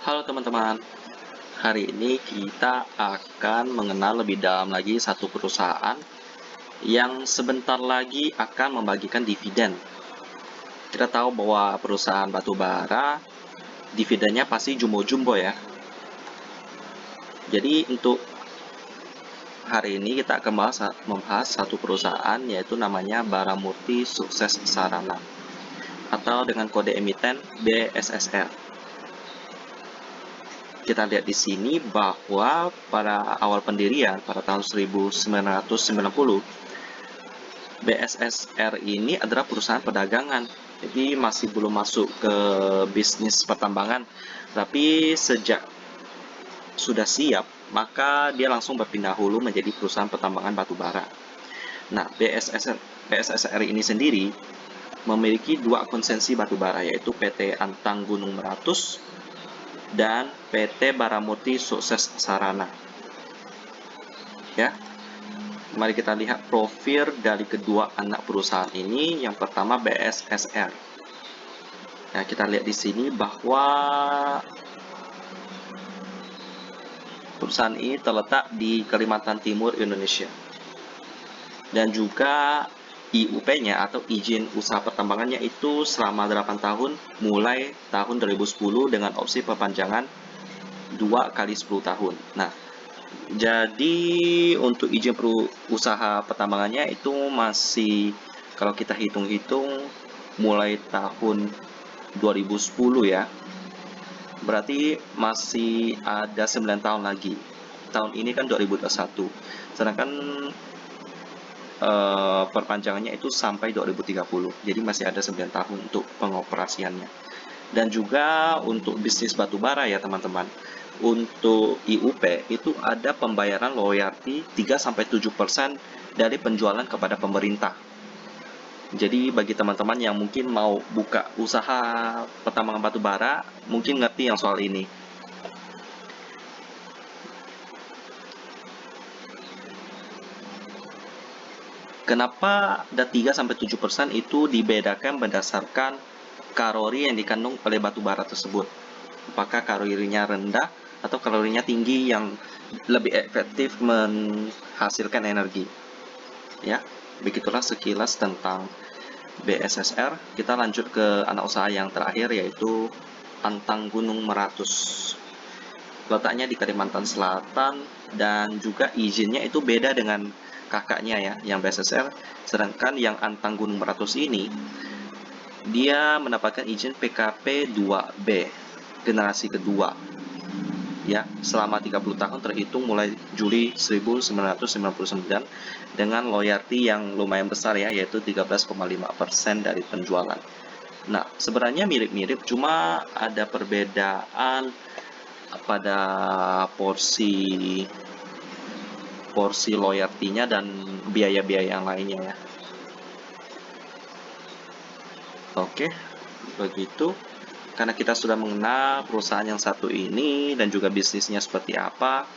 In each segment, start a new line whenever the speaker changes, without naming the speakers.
Halo teman-teman, hari ini kita akan mengenal lebih dalam lagi satu perusahaan yang sebentar lagi akan membagikan dividen. Kita tahu bahwa perusahaan batubara, dividennya pasti jumbo-jumbo ya. Jadi untuk hari ini kita akan membahas satu perusahaan yaitu namanya Baramurti Sukses Sarana atau dengan kode emiten BSSR. Kita lihat di sini bahwa pada awal pendirian pada tahun 1990 BSSR ini adalah perusahaan perdagangan, jadi masih belum masuk ke bisnis pertambangan, tapi sejak sudah siap maka dia langsung berpindah hulu menjadi perusahaan pertambangan batubara. Nah, BSSR ini sendiri memiliki dua konsensi batubara, yaitu PT Antang Gunung Meratus dan PT Baramurti Sukses Sarana. Ya, mari kita lihat profil dari kedua anak perusahaan ini. Yang pertama BSSR. Nah, kita lihat di sini bahwa perusahaan ini terletak di Kalimantan Timur, Indonesia. Dan juga IUP-nya atau izin usaha pertambangannya itu selama 8 tahun mulai tahun 2010 dengan opsi perpanjangan 2 kali 10 tahun. Nah, jadi untuk izin usaha pertambangannya itu masih, kalau kita hitung-hitung mulai tahun 2010 ya, berarti masih ada 9 tahun lagi. Tahun ini kan 2021, sedangkan perpanjangannya itu sampai 2030, jadi masih ada 9 tahun untuk pengoperasiannya. Dan juga untuk bisnis batubara ya teman-teman, untuk IUP itu ada pembayaran royalti 3-7% dari penjualan kepada pemerintah. Jadi bagi teman-teman yang mungkin mau buka usaha pertambangan batubara, mungkin ngerti yang soal ini. Kenapa ada 3-7% itu dibedakan berdasarkan kalori yang dikandung oleh batubara tersebut? Apakah kalorinya rendah atau kalorinya tinggi yang lebih efektif menghasilkan energi? Ya, begitulah sekilas tentang BSSR. Kita lanjut ke anak usaha yang terakhir, yaitu Antang Gunung Meratus. Letaknya di Kalimantan Selatan dan juga izinnya itu beda dengan kakaknya ya, yang BSSR. Sedangkan yang Antang Gunung Meratus ini dia mendapatkan izin PKP 2B generasi kedua ya, selama 30 tahun terhitung mulai Juli 1999 dengan royalti yang lumayan besar ya, yaitu 13,5% dari penjualan. Nah, sebenarnya mirip-mirip, cuma ada perbedaan pada porsi royaltinya dan biaya-biaya yang lainnya ya. Oke, begitu. Karena kita sudah mengenal perusahaan yang satu ini dan juga bisnisnya seperti apa,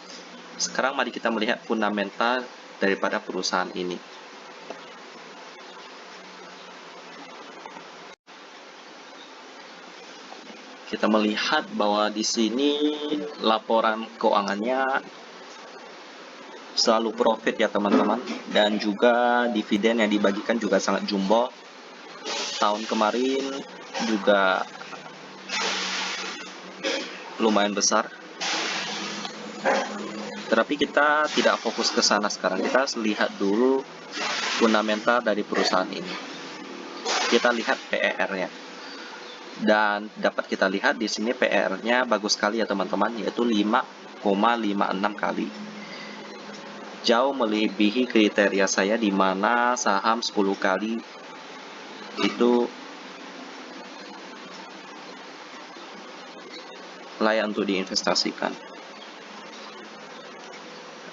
sekarang mari kita melihat fundamental daripada perusahaan ini. Kita melihat bahwa di sini laporan keuangannya selalu profit ya teman-teman, dan juga dividen yang dibagikan juga sangat jumbo. Tahun kemarin juga lumayan besar. Tetapi kita tidak fokus ke sana sekarang. Kita lihat dulu fundamental dari perusahaan ini. Kita lihat PER-nya. Dan dapat kita lihat di sini PER-nya bagus sekali ya teman-teman, yaitu 5,56 kali. Jauh melebihi kriteria saya, di mana saham 10 kali itu layak untuk diinvestasikan.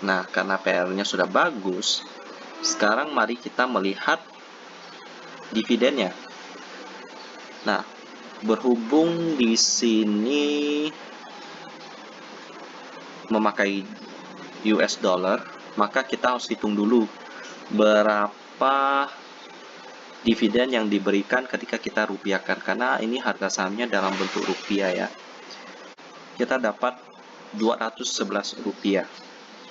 Nah, karena PR-nya sudah bagus, sekarang mari kita melihat dividennya. Nah, berhubung di sini memakai US dollar, maka kita harus hitung dulu berapa dividen yang diberikan ketika kita rupiahkan, karena ini harga sahamnya dalam bentuk rupiah ya. kita dapat Rp211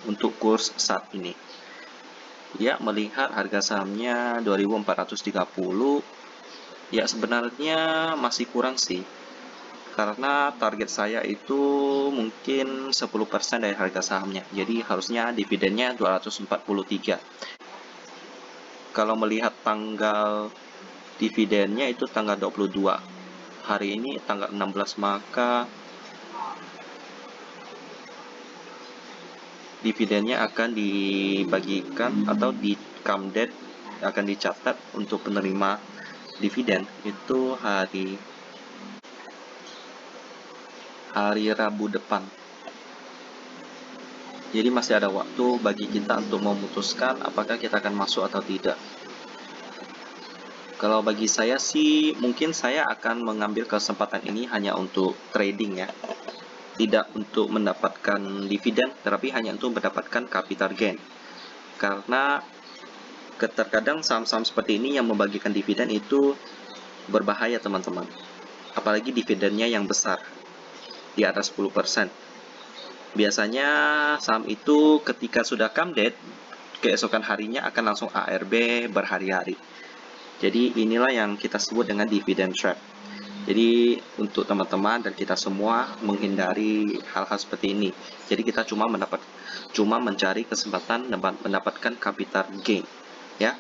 untuk kurs saat ini. Ya, melihat harga sahamnya 2430, ya sebenarnya masih kurang sih. Karena target saya itu mungkin 10% dari harga sahamnya. Jadi harusnya dividennya 243. Kalau melihat tanggal dividennya itu tanggal 22. Hari ini tanggal 16, maka dividennya akan dibagikan atau di come date akan dicatat untuk penerima dividen itu hari Rabu depan. Jadi masih ada waktu bagi kita untuk memutuskan apakah kita akan masuk atau tidak. Kalau bagi saya sih, mungkin saya akan mengambil kesempatan ini hanya untuk trading ya. Tidak untuk mendapatkan dividen, tetapi hanya untuk mendapatkan capital gain. Karena terkadang saham-saham seperti ini yang membagikan dividen itu berbahaya teman-teman. Apalagi dividennya yang besar, di atas 10%. Biasanya saham itu ketika sudah come date, keesokan harinya akan langsung ARB berhari-hari. Jadi inilah yang kita sebut dengan dividend trap. Jadi untuk teman-teman dan kita semua menghindari hal-hal seperti ini. Jadi kita cuma mencari kesempatan mendapatkan capital gain, ya.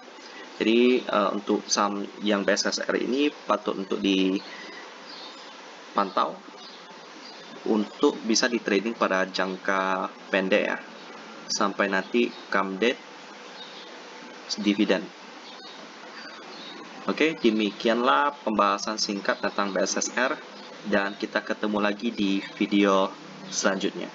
Jadi untuk saham yang BSSR ini patut untuk dipantau untuk bisa di trading pada jangka pendek ya, sampai nanti come date dividen. Oke, demikianlah pembahasan singkat tentang BSSR, dan kita ketemu lagi di video selanjutnya.